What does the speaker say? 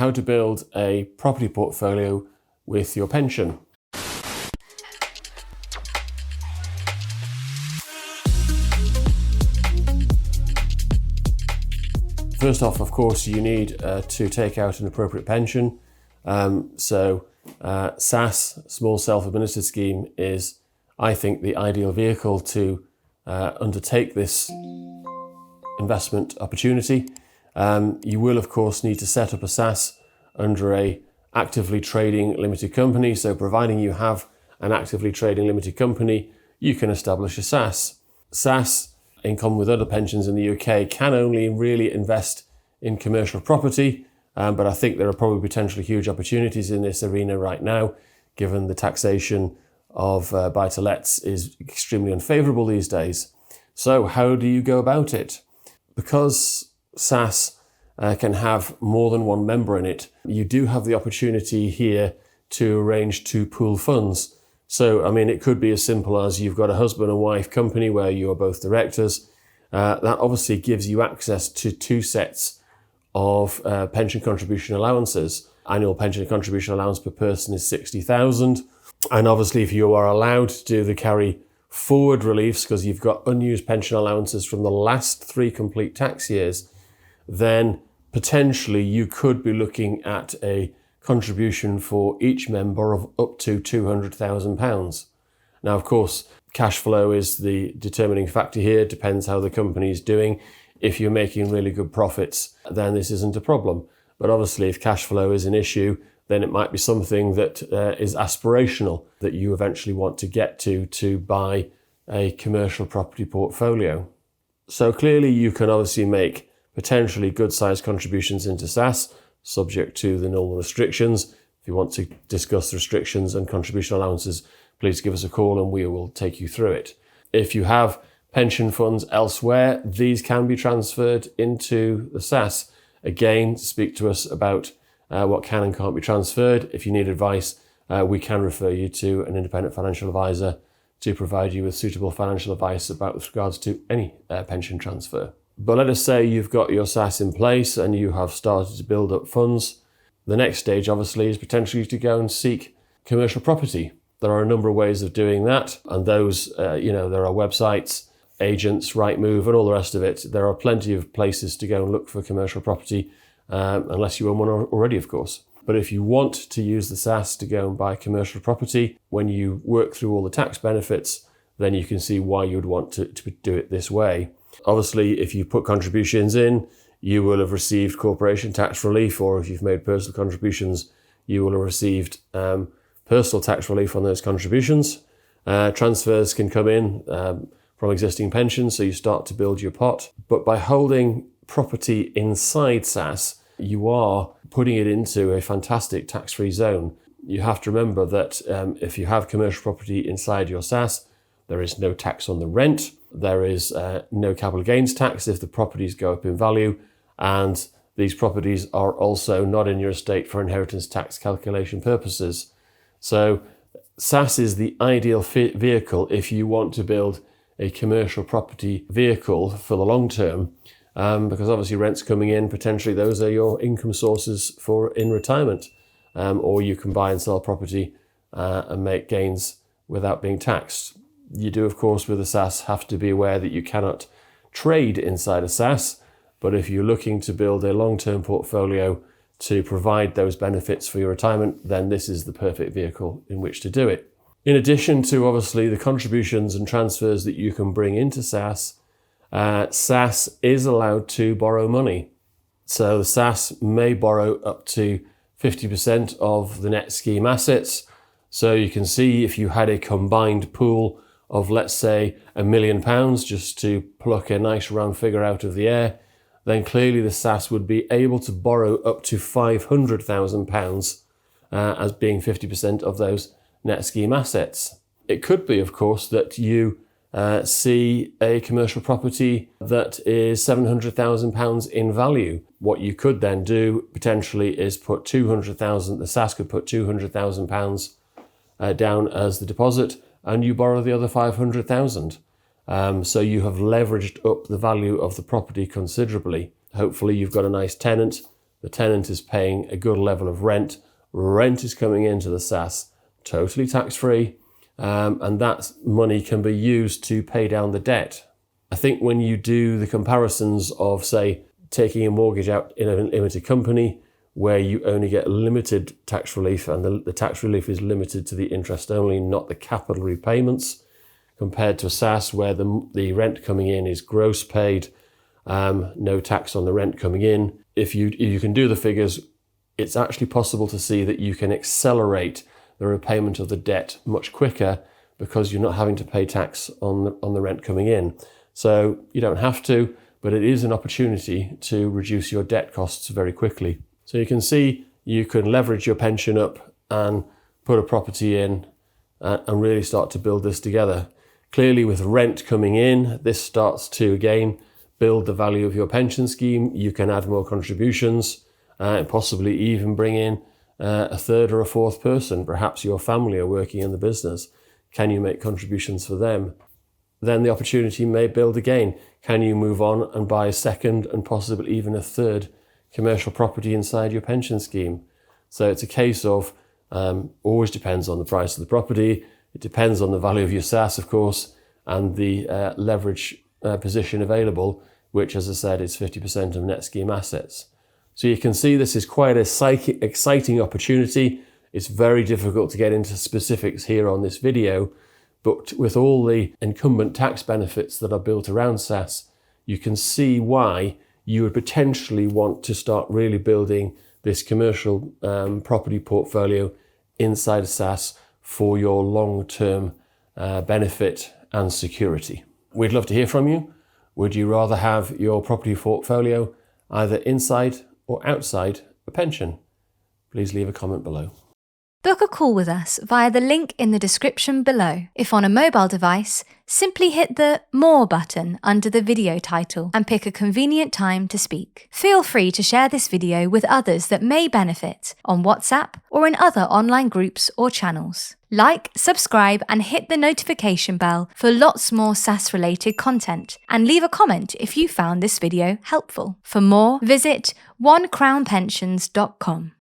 how to build a property portfolio with your pension. First off, of course, you need to take out an appropriate pension. SSAS, Small Self-Administered Scheme, is, I think, the ideal vehicle to undertake this investment opportunity. You will, of course, need to set up a SSAS under a actively trading limited company. So providing you have an actively trading limited company, you can establish a SSAS. SSAS, in common with other pensions in the UK, can only really invest in commercial property, but I think there are probably potentially huge opportunities in this arena right now, given the taxation of buy-to-lets is extremely unfavourable these days. So how do you go about it? Because SSAS can have more than one member in it, you do have the opportunity here to arrange to pool funds. So, I mean, it could be as simple as you've got a husband and wife company where you are both directors. That obviously gives you access to two sets of pension contribution allowances. Annual pension contribution allowance per person is 60,000. And obviously, if you are allowed to do the carry forward reliefs because you've got unused pension allowances from the last 3 complete tax years, then potentially you could be looking at a contribution for each member of up to £200,000. Now, of course, cash flow is the determining factor here. It depends how the company is doing. If you're making really good profits, then this isn't a problem. But obviously, if cash flow is an issue, then it might be something that is aspirational that you eventually want to get to buy a commercial property portfolio. So clearly, you can obviously make potentially good-sized contributions into SSAS, subject to the normal restrictions. If you want to discuss the restrictions and contribution allowances, please give us a call and we will take you through it. If you have pension funds elsewhere, these can be transferred into the SSAS. Again, speak to us about what can and can't be transferred. If you need advice, we can refer you to an independent financial advisor to provide you with suitable financial advice with regards to any pension transfer. But let us say you've got your SSAS in place and you have started to build up funds. The next stage, obviously, is potentially to go and seek commercial property. There are a number of ways of doing that, and those, there are websites, agents, Rightmove, and all the rest of it. There are plenty of places to go and look for commercial property, unless you own one already, of course. But if you want to use the SSAS to go and buy commercial property, when you work through all the tax benefits, then you can see why you'd want to do it this way. Obviously, if you put contributions in, you will have received corporation tax relief, or if you've made personal contributions, you will have received personal tax relief on those contributions. Transfers can come in from existing pensions, so you start to build your pot. But by holding property inside SSAS, you are putting it into a fantastic tax-free zone. You have to remember that if you have commercial property inside your SSAS, there is no tax on the rent. There is no capital gains tax if the properties go up in value, and these properties are also not in your estate for inheritance tax calculation purposes. So SSAS is the ideal vehicle if you want to build a commercial property vehicle for the long term, because obviously rent's coming in, potentially those are your income sources for in retirement, or you can buy and sell property and make gains without being taxed. You do, of course, with a SSAS have to be aware that you cannot trade inside a SSAS, but if you're looking to build a long-term portfolio to provide those benefits for your retirement, then this is the perfect vehicle in which to do it. In addition to, obviously, the contributions and transfers that you can bring into SSAS, SSAS is allowed to borrow money. So the SSAS may borrow up to 50% of the net scheme assets. So you can see if you had a combined pool of, let's say, £1 million, just to pluck a nice round figure out of the air, then clearly the SSAS would be able to borrow up to £500,000 as being 50% of those net scheme assets. It could be, of course, that you see a commercial property that is £700,000 in value. What you could then do potentially is put the SSAS could put £200,000 down as the deposit, and you borrow the other 500,000. So you have leveraged up the value of the property considerably. Hopefully you've got a nice tenant the tenant is paying a good level of rent, rent is coming into the SSAS totally tax-free, and that money can be used to pay down the debt. I think when you do the comparisons of, say, taking a mortgage out in a limited company where you only get limited tax relief, and the tax relief is limited to the interest only, not the capital repayments, compared to a SSAS where the rent coming in is gross paid, no tax on the rent coming in. If you can do the figures, it's actually possible to see that you can accelerate the repayment of the debt much quicker because you're not having to pay tax on the rent coming in. So you don't have to, but it is an opportunity to reduce your debt costs very quickly. So you can see you can leverage your pension up and put a property in and really start to build this together. Clearly, with rent coming in, this starts to, again, build the value of your pension scheme. You can add more contributions and possibly even bring in a third or a fourth person. Perhaps your family are working in the business. Can you make contributions for them? Then the opportunity may build again. Can you move on and buy a second and possibly even a third commercial property inside your pension scheme? So it's a case of, always depends on the price of the property. It depends on the value of your SSAS, of course, and the leverage position available, which, as I said, is 50% of net scheme assets. So you can see this is quite an exciting opportunity. It's very difficult to get into specifics here on this video, but with all the incumbent tax benefits that are built around SSAS, you can see why you would potentially want to start really building this commercial property portfolio inside SSAS for your long-term benefit and security. We'd love to hear from you. Would you rather have your property portfolio either inside or outside a pension? Please leave a comment below. Book a call with us via the link in the description below. If on a mobile device, simply hit the More button under the video title and pick a convenient time to speak. Feel free to share this video with others that may benefit on WhatsApp or in other online groups or channels. Like, subscribe and hit the notification bell for lots more SSAS related content, and leave a comment if you found this video helpful. For more, visit onecrownpensions.com.